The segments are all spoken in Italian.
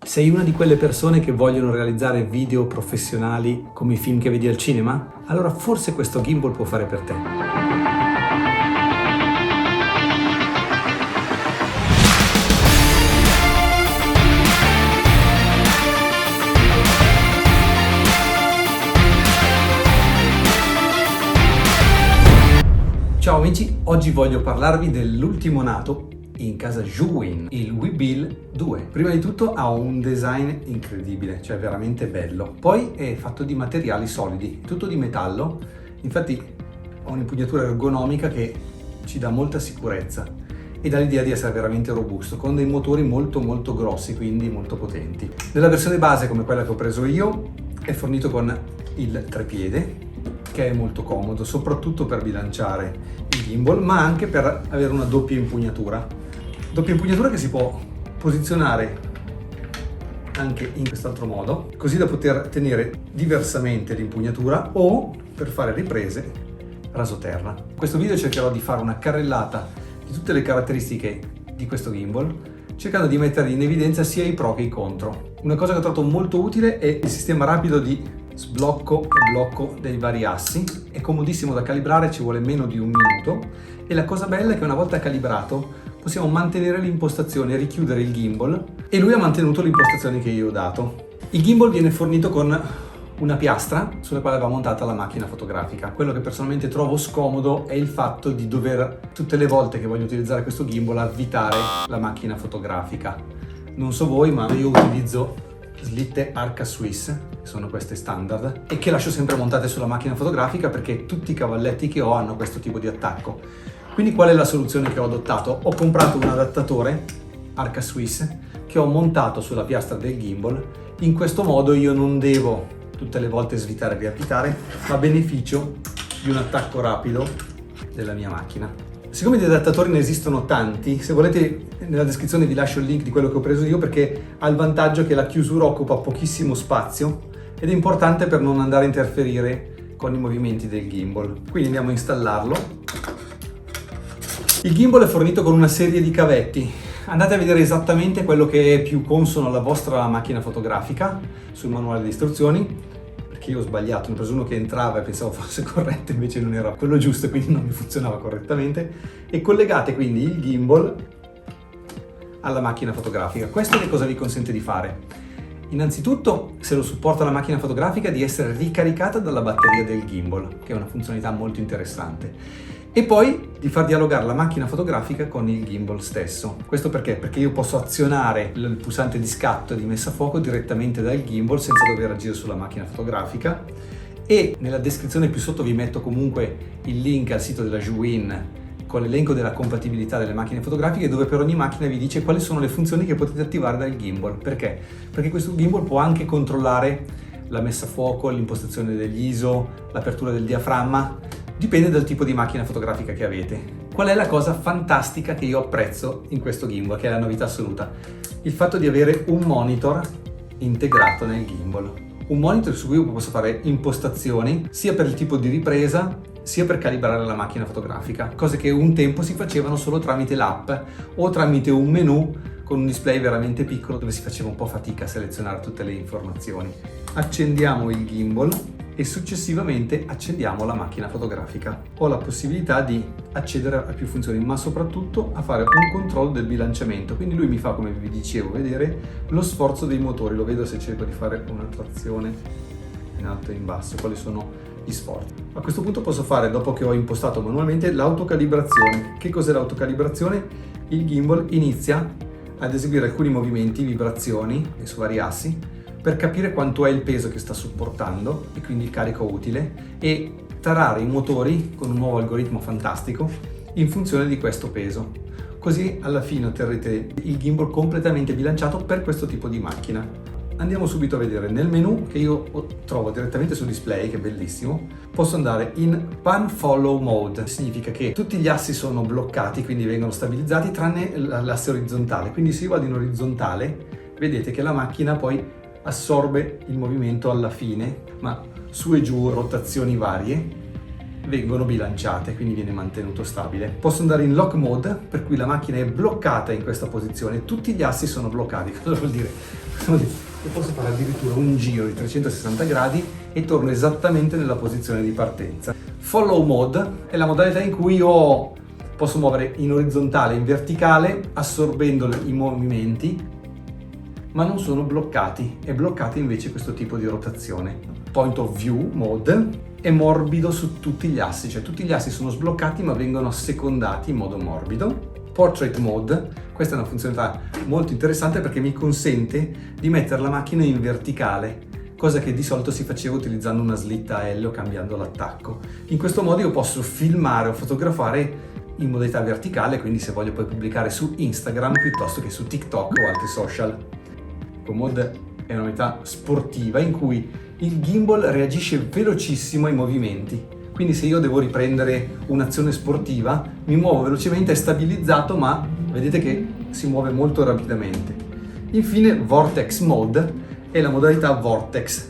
Sei una di quelle persone che vogliono realizzare video professionali come i film che vedi al cinema? Allora forse questo gimbal può fare per te. Ciao amici, oggi voglio parlarvi dell'ultimo nato in casa Zhuwin, il Weebill 2. Prima di tutto ha un design incredibile, cioè veramente bello. Poi è fatto di materiali solidi, tutto di metallo, infatti ha un'impugnatura ergonomica che ci dà molta sicurezza e dà l'idea di essere veramente robusto, con dei motori molto grossi, quindi molto potenti. Nella versione base, come quella che ho preso io, è fornito con il trepiede, che è molto comodo, soprattutto per bilanciare il gimbal, ma anche per avere una doppia impugnatura. Doppia impugnatura che si può posizionare anche in quest'altro modo, così da poter tenere diversamente l'impugnatura o per fare riprese rasoterra. In questo video cercherò di fare una carrellata di tutte le caratteristiche di questo gimbal, cercando di mettere in evidenza sia i pro che i contro. Una cosa che ho trovato molto utile è il sistema rapido di sblocco e blocco dei vari assi. È comodissimo da calibrare, ci vuole meno di un minuto, e la cosa bella è che una volta calibrato possiamo mantenere l'impostazione, richiudere il gimbal, e lui ha mantenuto l'impostazione che io ho dato. Il gimbal viene fornito con una piastra sulla quale va montata la macchina fotografica. Quello che personalmente trovo scomodo è il fatto di dover, tutte le volte che voglio utilizzare questo gimbal, avvitare la macchina fotografica. Non so voi, ma io utilizzo slitte Arca Swiss, che sono queste standard, e che lascio sempre montate sulla macchina fotografica perché tutti i cavalletti che ho hanno questo tipo di attacco. Quindi qual è la soluzione che ho adottato? Ho comprato un adattatore Arca Swiss che ho montato sulla piastra del gimbal. In questo modo io non devo tutte le volte svitare e riavvitare, ma beneficio di un attacco rapido della mia macchina. Siccome di adattatori ne esistono tanti, se volete nella descrizione vi lascio il link di quello che ho preso io, perché ha il vantaggio che la chiusura occupa pochissimo spazio ed è importante per non andare a interferire con i movimenti del gimbal. Quindi andiamo a installarlo. Il gimbal è fornito con una serie di cavetti. Andate a vedere esattamente quello che è più consono alla vostra macchina fotografica sul manuale di istruzioni, perché io ho sbagliato, ne ho preso uno che entrava e pensavo fosse corretto, invece non era quello giusto e quindi non mi funzionava correttamente. E collegate quindi il gimbal alla macchina fotografica. Questo che cosa vi consente di fare? Innanzitutto, se lo supporta la macchina fotografica, di essere ricaricata dalla batteria del gimbal, che è una funzionalità molto interessante. E poi di far dialogare la macchina fotografica con il gimbal stesso. Questo perché? Perché io posso azionare il pulsante di scatto e di messa a fuoco direttamente dal gimbal senza dover agire sulla macchina fotografica, e nella descrizione più sotto vi metto comunque il link al sito della Zhuwin con l'elenco della compatibilità delle macchine fotografiche, dove per ogni macchina vi dice quali sono le funzioni che potete attivare dal gimbal. Perché? Perché questo gimbal può anche controllare la messa a fuoco, l'impostazione degli ISO, l'apertura del diaframma. Dipende dal tipo di macchina fotografica che avete. Qual è la cosa fantastica che io apprezzo in questo gimbal, che è la novità assoluta? Il fatto di avere un monitor integrato nel gimbal. Un monitor su cui io posso fare impostazioni sia per il tipo di ripresa sia per calibrare la macchina fotografica, cose che un tempo si facevano solo tramite l'app o tramite un menu con un display veramente piccolo dove si faceva un po' fatica a selezionare tutte le informazioni. Accendiamo il gimbal e successivamente accendiamo la macchina fotografica. Ho la possibilità di accedere a più funzioni, ma soprattutto a fare un controllo del bilanciamento. Quindi lui mi fa, come vi dicevo, vedere lo sforzo dei motori. Lo vedo se cerco di fare una trazione in alto e in basso, quali sono gli sforzi. A questo punto posso fare, dopo che ho impostato manualmente, l'autocalibrazione. Che cos'è l'autocalibrazione? Il gimbal inizia ad eseguire alcuni movimenti, vibrazioni su vari assi, per capire quanto è il peso che sta supportando e quindi il carico utile, e tarare i motori con un nuovo algoritmo fantastico in funzione di questo peso. Così alla fine otterrete il gimbal completamente bilanciato per questo tipo di macchina. Andiamo subito a vedere nel menu, che io trovo direttamente sul display, che è bellissimo. Posso andare in Pan Follow Mode, significa che tutti gli assi sono bloccati, quindi vengono stabilizzati, tranne l'asse orizzontale. Quindi se io vado in orizzontale, vedete che la macchina poi assorbe il movimento alla fine, ma su e giù, rotazioni varie. vengono bilanciate, quindi viene mantenuto stabile. Posso andare in lock mode, per cui la macchina è bloccata in questa posizione, tutti gli assi sono bloccati. Cosa vuol dire? Io posso fare addirittura un giro di 360 gradi e torno esattamente nella posizione di partenza. Follow mode è la modalità in cui io posso muovere in orizzontale e in verticale assorbendo i movimenti, ma non sono bloccati. È bloccata invece questo tipo di rotazione. Point of view mode è morbido su tutti gli assi, cioè tutti gli assi sono sbloccati ma vengono assecondati in modo morbido. Portrait mode, questa è una funzionalità molto interessante perché mi consente di mettere la macchina in verticale, cosa che di solito si faceva utilizzando una slitta L o cambiando l'attacco. In questo modo io posso filmare o fotografare in modalità verticale, quindi se voglio poi pubblicare su Instagram piuttosto che su TikTok o altri social. Eco Mode è una modalità sportiva in cui il gimbal reagisce velocissimo ai movimenti. Quindi se io devo riprendere un'azione sportiva, mi muovo velocemente, è stabilizzato, ma vedete che si muove molto rapidamente. Infine Vortex Mode è la modalità Vortex,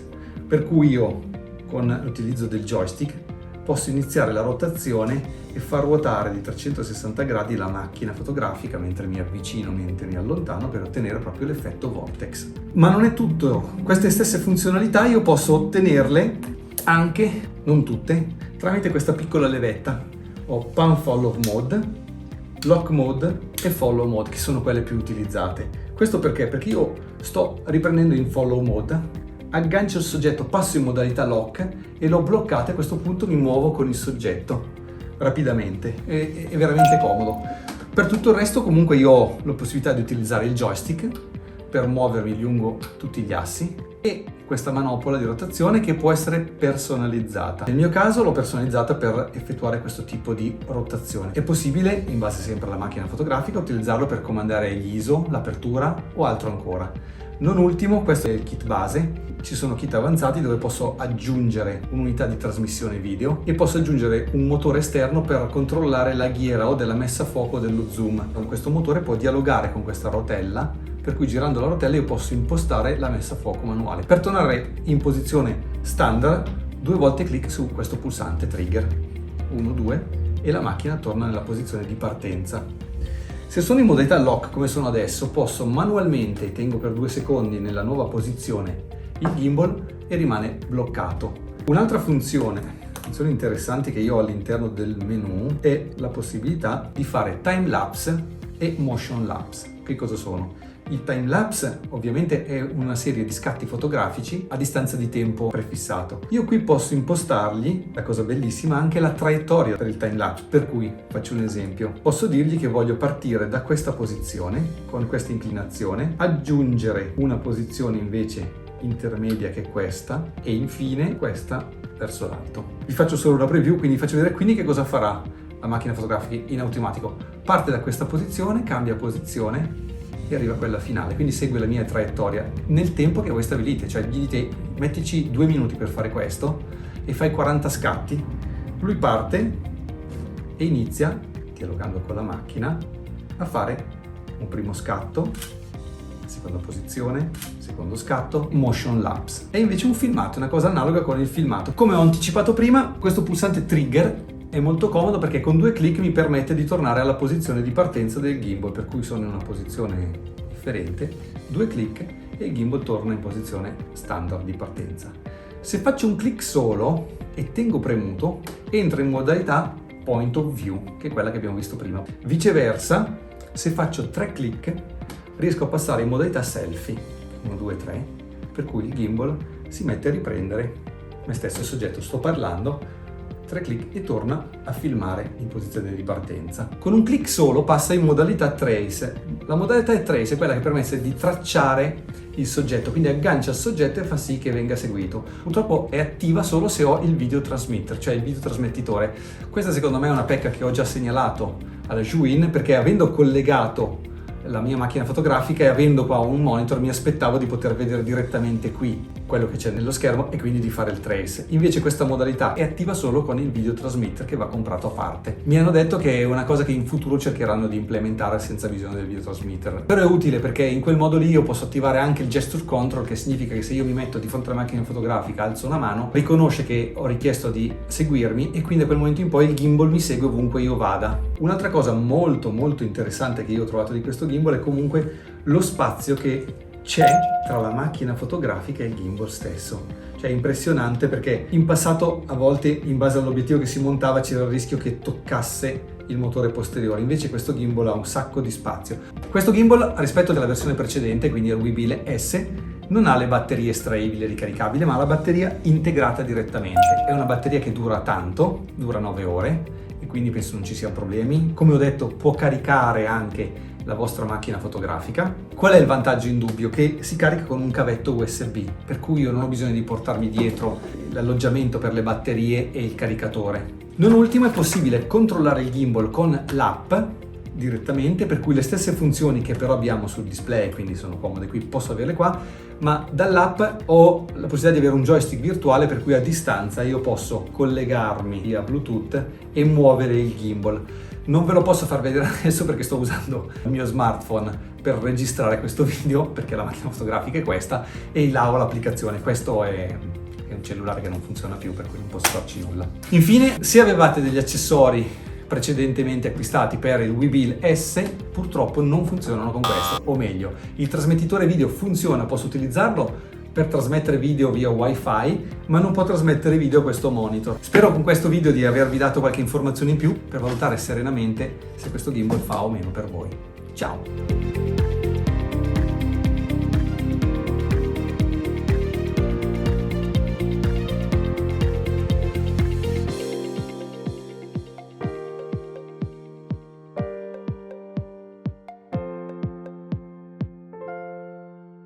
per cui io con l'utilizzo del joystick posso iniziare la rotazione e far ruotare di 360 gradi la macchina fotografica mentre mi avvicino, mentre mi allontano, per ottenere proprio l'effetto Vortex. Ma non è tutto, queste stesse funzionalità io posso ottenerle anche, non tutte, tramite questa piccola levetta. Ho Pan Follow Mode, Lock Mode e Follow Mode, che sono quelle più utilizzate. Questo perché? Perché io sto riprendendo in Follow Mode, aggancio il soggetto, passo in modalità Lock e l'ho bloccato, e a questo punto mi muovo con il soggetto rapidamente, è veramente comodo. Per tutto il resto comunque io ho la possibilità di utilizzare il joystick per muovermi lungo tutti gli assi e questa manopola di rotazione che può essere personalizzata. Nel mio caso l'ho personalizzata per effettuare questo tipo di rotazione. È possibile, in base sempre alla macchina fotografica, utilizzarlo per comandare gli ISO, l'apertura o altro ancora. Non ultimo, questo è il kit base. Ci sono kit avanzati dove posso aggiungere un'unità di trasmissione video e posso aggiungere un motore esterno per controllare la ghiera o della messa a fuoco o dello zoom. Con questo motore può dialogare con questa rotella, per cui girando la rotella io posso impostare la messa a fuoco manuale. Per tornare in posizione standard, 2 volte clic su questo pulsante trigger, 1, 2, e la macchina torna nella posizione di partenza. Se sono in modalità lock come sono adesso, posso manualmente, tengo per 2 secondi nella nuova posizione il gimbal e rimane bloccato. Un'altra funzione interessante che io ho all'interno del menu è la possibilità di fare time lapse e motion lapse. Che cosa sono? Il time lapse ovviamente è una serie di scatti fotografici a distanza di tempo prefissato. Io qui posso impostargli, la cosa bellissima, anche la traiettoria per il time lapse, per cui faccio un esempio. Posso dirgli che voglio partire da questa posizione con questa inclinazione, aggiungere una posizione invece intermedia che è questa e infine questa verso l'alto. Vi faccio solo una preview, quindi faccio vedere quindi che cosa farà la macchina fotografica in automatico. Parte da questa posizione, cambia posizione e arriva a quella finale, quindi segue la mia traiettoria nel tempo che voi stabilite, cioè gli dite mettici 2 minuti per fare questo e fai 40 scatti. Lui parte e inizia, dialogando con la macchina, a fare un primo scatto, seconda posizione, secondo scatto, motion lapse. È invece un filmato, una cosa analoga con il filmato. Come ho anticipato prima, questo pulsante trigger è molto comodo perché con 2 clic mi permette di tornare alla posizione di partenza del gimbal, per cui sono in una posizione differente, 2 clic e il gimbal torna in posizione standard di partenza. Se faccio un clic solo e tengo premuto, entro in modalità point of view, che è quella che abbiamo visto prima. Viceversa, se faccio 3 clic, riesco a passare in modalità selfie, 1, 2, 3, per cui il gimbal si mette a riprendere me stesso, il soggetto, sto parlando, 3 clic e torna a filmare in posizione di partenza. Con un clic solo passa in modalità trace. La modalità trace è quella che permette di tracciare il soggetto, quindi aggancia il soggetto e fa sì che venga seguito. Purtroppo è attiva solo se ho il video transmitter, cioè il videotrasmettitore. Questa secondo me è una pecca che ho già segnalato alla Zhouin, perché avendo collegato la mia macchina fotografica e avendo qua un monitor mi aspettavo di poter vedere direttamente qui quello che c'è nello schermo e quindi di fare il trace. Invece questa modalità è attiva solo con il video transmitter che va comprato a parte. Mi hanno detto che è una cosa che in futuro cercheranno di implementare senza bisogno del video transmitter. Però è utile perché in quel modo lì io posso attivare anche il gesture control, che significa che se io mi metto di fronte alla macchina fotografica, alzo una mano, riconosce che ho richiesto di seguirmi e quindi da quel momento in poi il gimbal mi segue ovunque io vada. Un'altra cosa molto interessante che io ho trovato di questo gimbal è comunque lo spazio che c'è tra la macchina fotografica e il gimbal stesso. Cioè è impressionante perché in passato a volte in base all'obiettivo che si montava c'era il rischio che toccasse il motore posteriore, invece questo gimbal ha un sacco di spazio. Questo gimbal rispetto alla versione precedente, quindi il Weebill S, non ha le batterie estraibili e ricaricabili, ma ha la batteria integrata direttamente. È una batteria che dura tanto, dura 9 ore, e quindi penso non ci siano problemi. Come ho detto, può caricare anche la vostra macchina fotografica. Qual è il vantaggio indubbio? Che si carica con un cavetto USB, per cui io non ho bisogno di portarmi dietro l'alloggiamento per le batterie e il caricatore. Non ultimo, è possibile controllare il gimbal con l'app direttamente, per cui le stesse funzioni che però abbiamo sul display, quindi sono comode qui, posso averle qua, ma dall'app ho la possibilità di avere un joystick virtuale per cui a distanza io posso collegarmi via Bluetooth e muovere il gimbal. Non ve lo posso far vedere adesso perché sto usando il mio smartphone per registrare questo video, perché la macchina fotografica è questa e là ho l'applicazione. Questo è un cellulare che non funziona più, per cui non posso farci nulla. Infine, se avevate degli accessori precedentemente acquistati per il Weebill S, purtroppo non funzionano con questo, o meglio, il trasmettitore video funziona, posso utilizzarlo per trasmettere video via wifi, ma non può trasmettere video a questo monitor. Spero con questo video di avervi dato qualche informazione in più per valutare serenamente se questo gimbal fa o meno per voi. Ciao!